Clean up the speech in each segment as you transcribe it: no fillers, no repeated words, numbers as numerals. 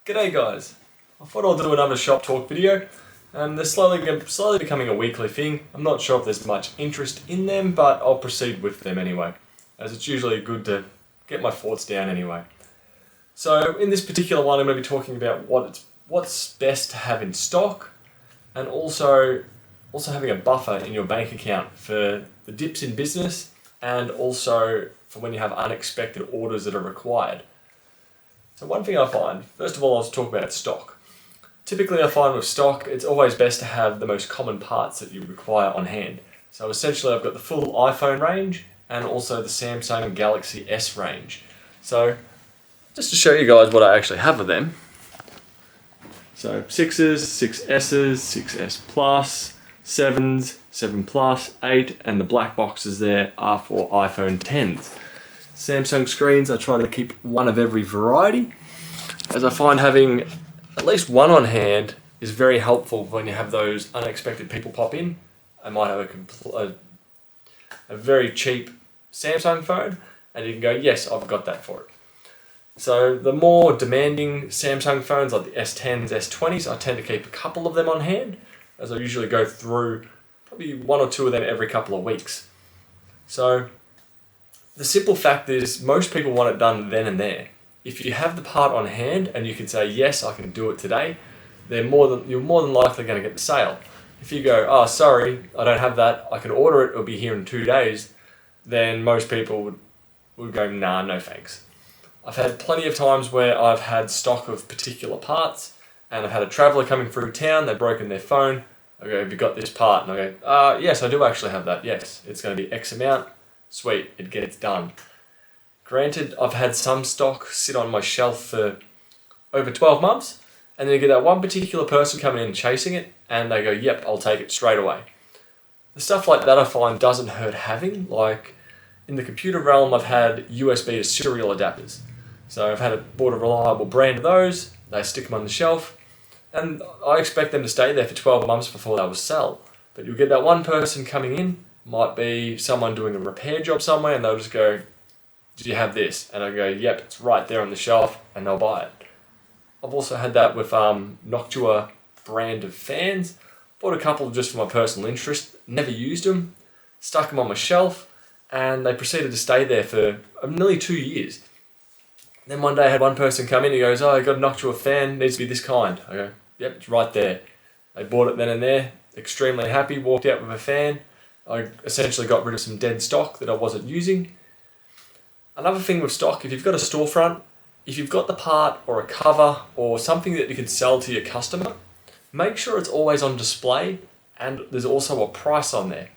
G'day guys, I thought I'll do another shop talk video, and they're slowly becoming a weekly thing. I'm not sure if there's much interest in them, but I'll proceed with them anyway, as it's usually good to get my thoughts down anyway. So in this particular one I'm going to be talking about what's best to have in stock, and also having a buffer in your bank account for the dips in business, and also for when you have unexpected orders that are required. So one thing I find, first of all, I'll talk about stock. Typically I find with stock, it's always best to have the most common parts that you require on hand. So essentially I've got the full iPhone range and also the Samsung Galaxy S range. So just to show you guys what I actually have of them. So 6s, 6Ss, 6S Plus, 7s, 7 Plus, 8, and the black boxes there are for iPhone 10s. Samsung screens, I try to keep one of every variety, as I find having at least one on hand is very helpful when you have those unexpected people pop in. I might have a very cheap Samsung phone, and you can go, yes, I've got that for it. So the more demanding Samsung phones like the S10s, S20s, I tend to keep a couple of them on hand, as I usually go through probably one or two of them every couple of weeks. So the simple fact is most people want it done then and there. If you have the part on hand and you can say, yes, I can do it today, you're more than likely going to get the sale. If you go, oh, sorry, I don't have that, I can order it, it'll be here in 2 days, then most people would go, nah, no thanks. I've had plenty of times where I've had stock of particular parts, and I've had a traveller coming through town, they've broken their phone, I go, have you got this part? And I go, yes, I do actually have that, yes, it's going to be X amount. Sweet, it gets done. Granted, I've had some stock sit on my shelf for over 12 months, and then you get that one particular person coming in chasing it, and they go, yep, I'll take it straight away. The stuff like that I find doesn't hurt having. Like in the computer realm, I've had USB to serial adapters. So I've bought a reliable brand of those, they stick them on the shelf, and I expect them to stay there for 12 months before they will sell. But you'll get that one person coming in, might be someone doing a repair job somewhere, and they'll just go, do you have this? And I go, yep, it's right there on the shelf, and they'll buy it. I've also had that with Noctua brand of fans. Bought a couple just for my personal interest, never used them, stuck them on my shelf, and they proceeded to stay there for nearly 2 years. Then one day I had one person come in, he goes, oh, I got a Noctua fan, needs to be this kind. I go, yep, it's right there. They bought it then and there, extremely happy, walked out with a fan. I essentially got rid of some dead stock that I wasn't using. Another thing with stock, if you've got a storefront, if you've got the part or a cover or something that you can sell to your customer, make sure it's always on display and there's also a price on there.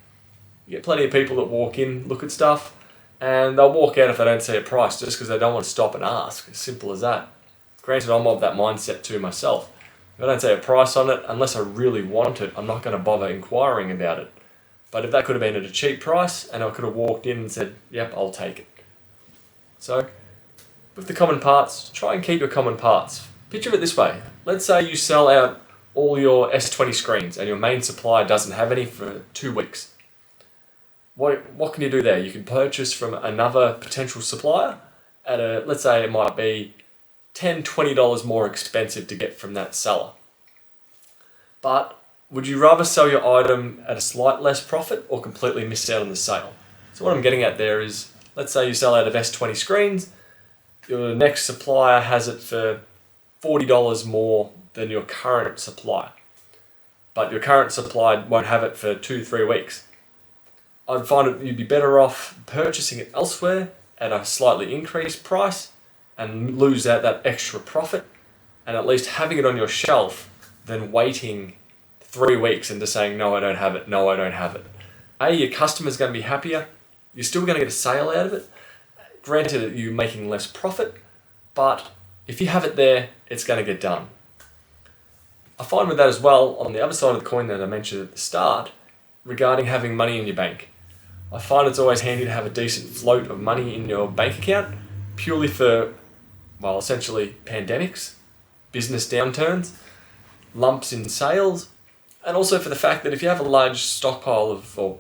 You get plenty of people that walk in, look at stuff, and they'll walk out if they don't see a price just because they don't want to stop and ask. As simple as that. Granted, I'm of that mindset too myself. If I don't see a price on it, unless I really want it, I'm not going to bother inquiring about it. But if that could have been at a cheap price and I could have walked in and said, yep, I'll take it. So, with the common parts, try and keep your common parts. Picture it this way. Let's say you sell out all your S20 screens and your main supplier doesn't have any for 2 weeks. What can you do there? You can purchase from another potential supplier at let's say it might be $10, $20 more expensive to get from that seller. But would you rather sell your item at a slight less profit or completely miss out on the sale? So what I'm getting at there is, let's say you sell out of S20 screens, your next supplier has it for $40 more than your current supplier. But your current supplier won't have it for 2-3 weeks. I'd find you'd be better off purchasing it elsewhere at a slightly increased price and lose out that extra profit, and at least having it on your shelf than waiting 3 weeks and just saying, no, I don't have it, no, I don't have it. Your customer's going to be happier, you're still going to get a sale out of it. Granted, you're making less profit, but if you have it there, it's going to get done. I find with that as well, on the other side of the coin that I mentioned at the start, regarding having money in your bank. I find it's always handy to have a decent float of money in your bank account, purely for, well, essentially pandemics, business downturns, lumps in sales, and also for the fact that if you have a large stockpile or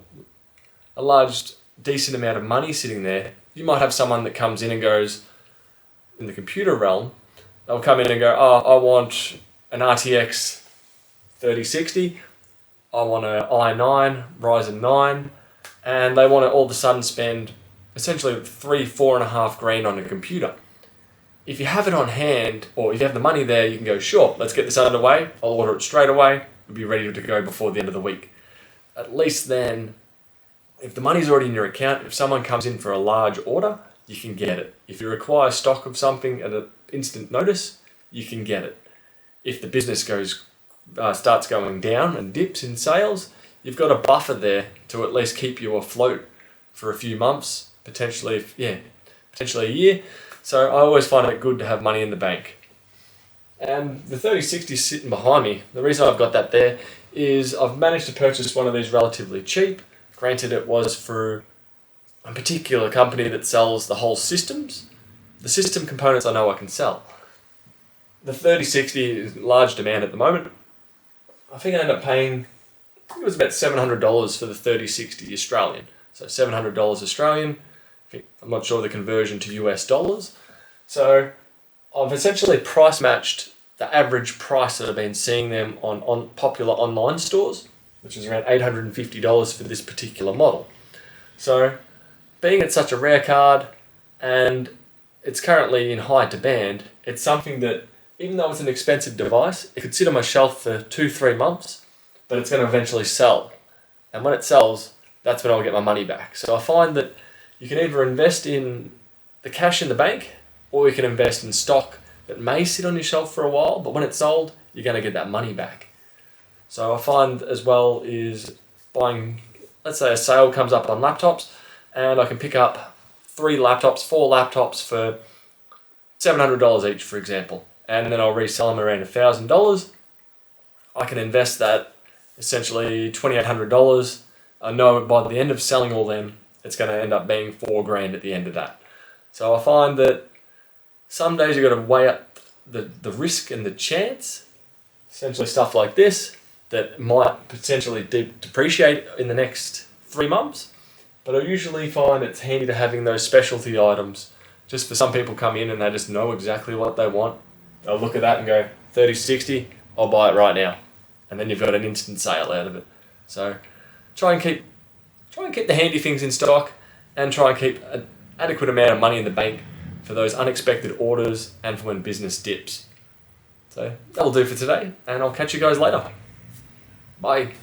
a large decent amount of money sitting there, you might have someone that comes in and goes, in the computer realm, They'll come in and go, oh, I want an RTX 3060, I want an i9, Ryzen 9, and they want to all of a sudden spend essentially 4.5 grand on a computer. If you have it on hand, or if you have the money there, you can go, sure, let's get this underway, I'll order it straight away, it'll be ready to go before the end of the week. At least then, if the money's already in your account, if someone comes in for a large order, you can get it. If you require stock of something at an instant notice, you can get it. If the business starts going down and dips in sales, you've got a buffer there to at least keep you afloat for a few months, potentially a year. So I always find it good to have money in the bank. And the 3060 sitting behind me, the reason I've got that there is I've managed to purchase one of these relatively cheap. Granted, it was through a particular company that sells the whole systems. The system components I know I can sell. The 3060 is in large demand at the moment. I think I ended up paying, I think it was about $700 for the 3060 Australian. So $700 Australian. I'm not sure the conversion to US dollars. So I've essentially price matched the average price that I've been seeing them on popular online stores, which is around $850 for this particular model. So being it's such a rare card and it's currently in high demand, it's something that, even though it's an expensive device, it could sit on my shelf for 2-3 months, but it's going to eventually sell. And when it sells, that's when I'll get my money back. So I find that you can either invest in the cash in the bank, or you can invest in stock that may sit on your shelf for a while, but when it's sold, you're going to get that money back. So I find as well is buying, let's say a sale comes up on laptops, and I can pick up 4 laptops for $700 each, for example, and then I'll resell them around $1,000. I can invest that essentially $2,800. I know by the end of selling all them, it's going to end up being $4 grand at the end of that. So I find that some days you've got to weigh up the risk and the chance. Essentially stuff like this that might potentially depreciate in the next 3 months. But I usually find it's handy to having those specialty items. Just for some people come in and they just know exactly what they want. They'll look at that and go, 3060, I'll buy it right now. And then you've got an instant sale out of it. So try and keep the handy things in stock, and try and keep an adequate amount of money in the bank for those unexpected orders and for when business dips. So that'll do for today, and I'll catch you guys later. Bye.